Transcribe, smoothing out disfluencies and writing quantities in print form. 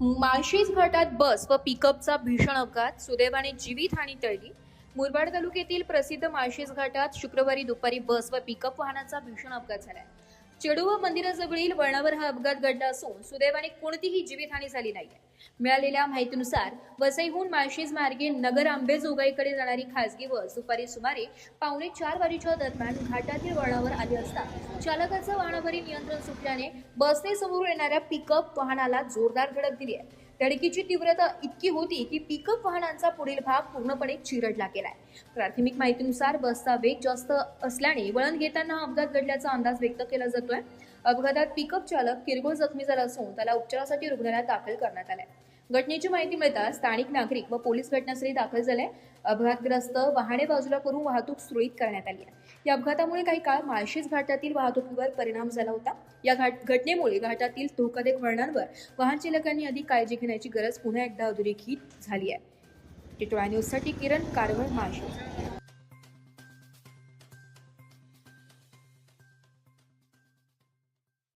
माळशेज घाटात बस व पिकअपचा भीषण अपघात, सुदैवाने जीवितहानी टळली. मुरबाड तालुक्यातील प्रसिद्ध माळशेज घाटात शुक्रवारी दुपारी बस व पिकअप वाहनाचा भीषण अपघात झालाय. चेडुवा मंदिराजवळील वळणावर हा अपघात घडला असून सुदैवाने कोणतीही जीवितहानी झाली नाहीये. मिळालेल्या माहितीनुसार वसईहून माळशेज मार्गे नगर आंबेजोगाईकडे जाणारी खासगी बस दुपारी सुमारे 3:45 वाजेच्या दरम्यान घाटातील वळणावर आली असता चालकाचं वाहनावरील नियंत्रण सुटल्याने बसने समोरून येणाऱ्या पिकअप वाहनाला जोरदार धडक दिली आहे. धडकीची तीव्रता इतकी होती की पिकअप वाहनांचा पुढील भाग पूर्णपणे चिरडला गेलाय. प्राथमिक माहितीनुसार बसचा वेग जास्त असल्याने वळण घेताना हा अपघात घडल्याचा अंदाज व्यक्त केला जातोय. अपघातात पिकअप चालक किरकोळ जखमी झाला असून त्याला उपचारासाठी रुग्णालयात दाखल करण्यात आले. घटनेची माहिती मिळताच स्थानिक नागरिक व पोलीस घटनास्थळी दाखल झाले. अपघातग्रस्त वाहने बाजूला करून वाहतूक सुरळीत करण्यात आली आहे. या अपघातामुळे काही काळ माळशेज घाटातील वाहतुकीवर परिणाम झाला होता. या घटनेमुळे घाटातील धोकादायक वळणांवर वाहन चालकांनी अधिक काळजी घेण्याची गरज पुन्हा एकदा अधोरेखित झाली आहे. टिटोळा न्यूजसाठी किरण कारवळ, माळशेज.